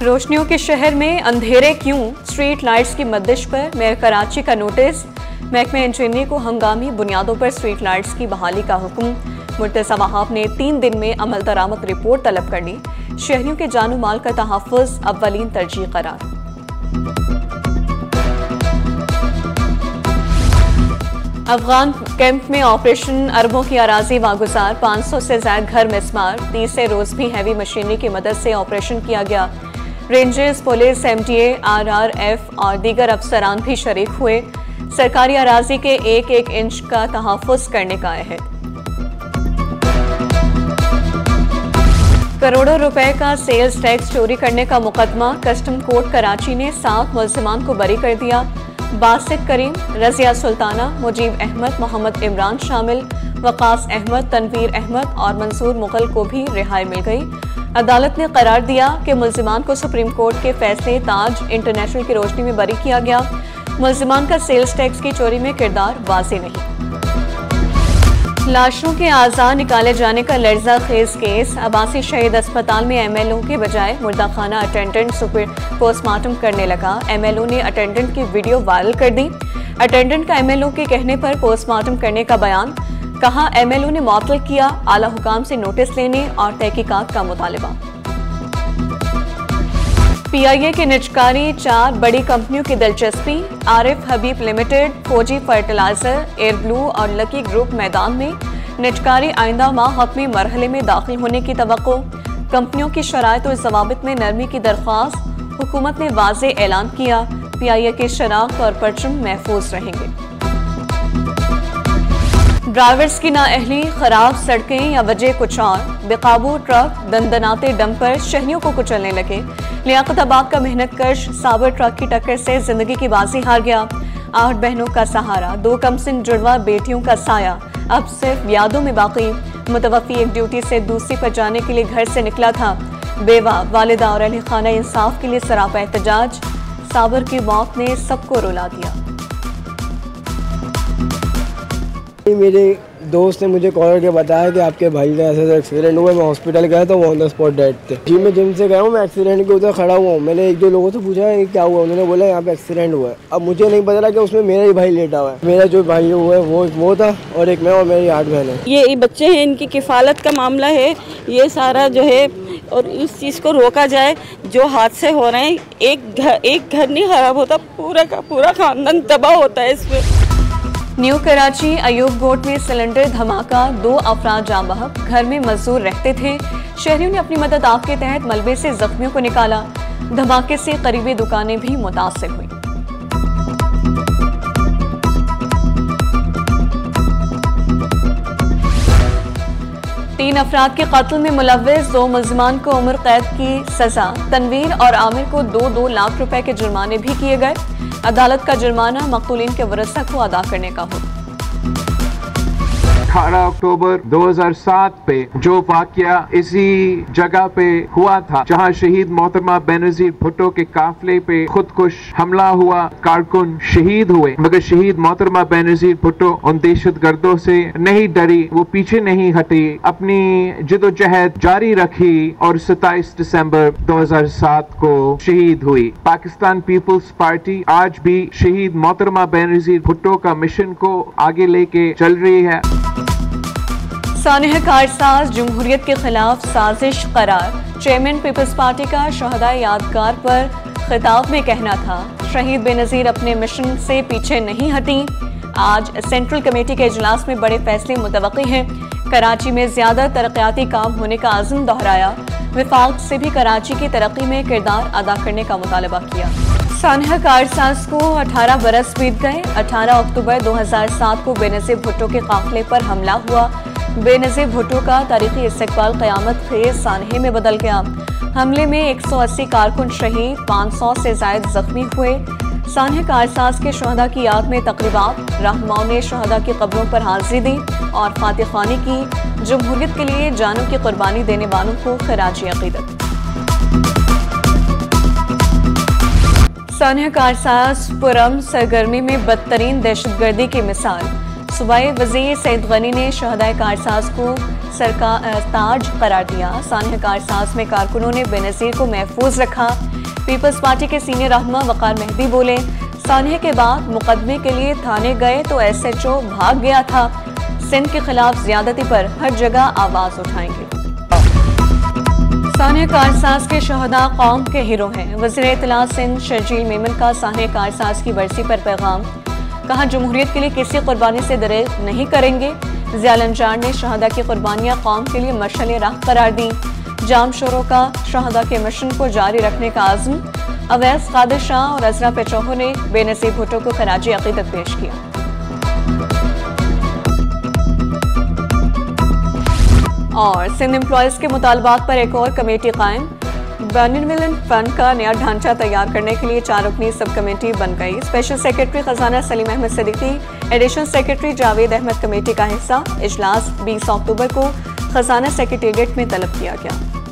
रोशनियों के शहर में अंधेरे क्यों, स्ट्रीट लाइट्स की मद्दिश पर मेयर कराची का नोटिस। महकमे इंजीनियरिंग को हंगामी बुनियादों पर स्ट्रीट लाइट्स की बहाली का हुक्म। मुर्तज़ा वहाब ने 3 दिन में अमल दरामद रिपोर्ट तलब कर ली। शहरियों के जानो माल का तहफ़्फ़ुज़ अव्वलीन तरजीह करार। अफगान कैंप में ऑपरेशन अरबों की अराजी वागुजार, 500 से ज्यादा घर मिसमार। तीसरे रोज भी हैवी मशीनरी की मदद से ऑपरेशन किया गया। रेंजर्स, पुलिस, MTA, RRF और दीगर अफसरान भी शरीक हुए। सरकारी अराजी के 1-1 इंच का तहफ़्फ़ुज़ करने का है। करोड़ों रुपए का सेल्स टैक्स चोरी करने का मुकदमा। कस्टम कोर्ट कराची ने 7 मुल्ज़िमान को बरी कर दिया। बासित करीम, रज़िया सुल्ताना, मुजीब अहमद, मोहम्मद इमरान शामिल। वक़ास अहमद, तनवीर अहमद और मंसूर मुगल को भी रिहाई मिल गई। अदालत ने करार दिया कि मुल्ज़िमान को सुप्रीम कोर्ट के फैसले ताज इंटरनेशनल की रोशनी में बरी किया गया। मुल्ज़िमान का सेल्स टैक्स की चोरी में किरदार वाज़ेह नहीं। लाशों के आज़ा निकाले जाने का लर्जा खेज केस। अब्बासी शहीद अस्पताल में MLO के बजाय मुर्दा खाना अटेंडेंट पोस्टमार्टम करने लगा। MLO ने अटेंडेंट की वीडियो वायरल कर दी। अटेंडेंट का MLO के कहने पर पोस्टमार्टम करने का बयान। कहा MLO ने मुअत्तल किया। आला हुकाम से नोटिस लेने और तहकीकात का मुतालबा। PIA के निजकारी 4 बड़ी कंपनियों की दिलचस्पी। आरिफ हबीब लिमिटेड, फौजी फर्टिलाइजर, एयर ब्लू और लकी ग्रुप मैदान में। निजकारी आइंदा माह हतमी मरहले में दाखिल होने की तवक्को। कंपनियों की शराइत और ज़वाबित में नरमी की दरख्वास्त। हुकूमत ने वाज़ेह ऐलान किया। PIA के शनाख्त और परचम महफूज रहेंगे। ड्राइवर्स की नाअहली, खराब सड़कें या वजह कुछ और। बेकाबू ट्रक, दंदनाते डंपर शहरियों को कुचलने लगे। लियाकताबाद का मेहनत कश साबर ट्रक की टक्कर से जिंदगी की बाजी हार गया। 8 बहनों का सहारा, 2 कमसिन जुड़वा बेटियों का साया अब सिर्फ यादों में बाकी। मुतवफ़ी एक ड्यूटी से दूसरी पर जाने के लिए घर से निकला था। बेवा, वालिदा और अहले खाना इंसाफ के लिए सरापा एहतजाज। साबर की मौत ने सबको रुला दिया। मेरे दोस्त ने मुझे कॉल करके बताया कि आपके भाई का ऐसा एक्सीडेंट हुआ। मैं हॉस्पिटल गया तो वो ऑन द स्पॉट डेड थे जी। मैं जिम से गया हूँ, मैं एक्सीडेंट के उधर खड़ा हुआ हूँ। मैंने 1-2 लोगों से पूछा है क्या हुआ, उन्होंने बोला यहाँ पे एक्सीडेंट हुआ है। अब मुझे नहीं पता कि उसमें मेरा ही भाई लेटा हुआ है। मेरा जो भाई हुआ है वो था और एक मैं और मेरी 8 बहन है। ये बच्चे हैं, इनकी किफ़ालत का मामला है। ये सारा जो है और इस चीज़ को रोका जाए। जो हादसे हो रहे हैं, एक घर नहीं खराब होता, पूरा का पूरा खानदान तबाह होता है इसमें। न्यू कराची अयूब गोट में सिलेंडर धमाका, 2 अफराद जाँ बहक। घर में मजदूर रहते थे। शहरियों ने अपनी मदद आप के तहत मलबे से जख्मियों को निकाला। धमाके से करीबी दुकानें भी मुतासिर हुई। तीन अफराद के कत्ल में मुलव्विस, 2 मुल्ज़िमान को उम्र कैद की सजा। तनवीर और आमिर को 2-2 लाख रुपए के जुर्माने भी किए गए। अदालत का जुर्माना मक़तूलीन के वरसा को अदा करने का हुक्म। 18 अक्टूबर 2007 पे जो वाकया इसी जगह पे हुआ था जहां शहीद मोहतरमा बेनज़ीर भुट्टो के काफिले पे खुदकुश हमला हुआ, कारकुन शहीद हुए, मगर शहीद मोहतरमा बेनज़ीर भुट्टो उन दहशतगर्दों से नहीं डरी, वो पीछे नहीं हटी, अपनी जिदोजहद जारी रखी और 27 दिसंबर 2007 को शहीद हुई। पाकिस्तान पीपल्स पार्टी आज भी शहीद मोहतरमा बेनज़ीर भुट्टो का मिशन को आगे लेके चल रही है। सानिह कारसाज जमहूरियत के खिलाफ साजिश करार। चेयरमैन पीपल्स पार्टी का शहदाए यादगार पर खिताब में कहना था, शहीद बेनज़ीर अपने मिशन से पीछे नहीं हटी। आज सेंट्रल कमेटी के इजलास में बड़े फैसले मुतवक्की हैं। कराची में ज्यादा तरक्याती काम होने का आज़म दोहराया। विफाक से भी कराची की तरक्की में किरदार अदा करने का मुतालबा किया। सानिह कारसाज को 18 बरस बीत गए। 18 अक्टूबर 2007 को बेनज़ीर भुट्टो के काफिले पर हमला हुआ। बेनज़ीर भुट्टो का तारीखी इस्तकबाल क़यामत खेज सानहे में बदल गया। हमले में 180 कारकुन शहीद, 500 से ज़ायद जख्मी हुए। सानिह कारसाज के शहदा की याद में तक़रीबात, रहनुमाओं ने शहदा की कब्रों पर हाज़िरी दी और फातिह ख़्वानी की। जमहूरियत के लिए जानों की कुर्बानी देने वालों को ख़राज अक़ीदत। सानिह कारसाज पुरम सरगर्मी में बदतरीन दहशतगर्दी की मिसाल। सूबाई वज़ीर सईद गनी ने शहदाए कारसाज को ताज करार दिया। सानह कारसाज में कारकुनों ने बेनज़ीर को महफूज रखा। पीपल्स पार्टी के सीनियर रहनुमा वकार मेहदी बोले, सानह के बाद मुकदमे के लिए थाने गए तो SHO भाग गया था। सिंध के खिलाफ ज्यादती पर हर जगह आवाज उठाएंगे। सानह कारसाज के शहदा कौम के हीरो हैं। वज़ीर इत्तला सिंध शर्जील मेमन का सानह कारसाज की बरसी पर पैगाम, कहा जमहूरियत के लिए किसी कुर्बानी से दरेज नहीं करेंगे। ज़िया लंजार ने शहदा की कुर्बानियाँ कौम के लिए मशाल राह करार दी। जाम शोरों का शहदा के मिशन को जारी रखने का आज़म। अवैस कादिर शाह और अजरा पेचोहो ने बेनज़ीर भुट्टो को खराज अक़ीदत पेश किया। और सिंध एम्प्लॉयज़ के मुतालबात पर एक और कमेटी कायम। बेनिवोलेंट फंड का नया ढांचा तैयार करने के लिए 4 रुकनी सब कमेटी बन गई। स्पेशल सेक्रेटरी खजाना Salim Ahmed Siddiqui, additional secretary Javed Ahmed committee का हिस्सा। इजलास 20 अक्टूबर को खजाना सेक्रेटेरिएट में तलब किया गया।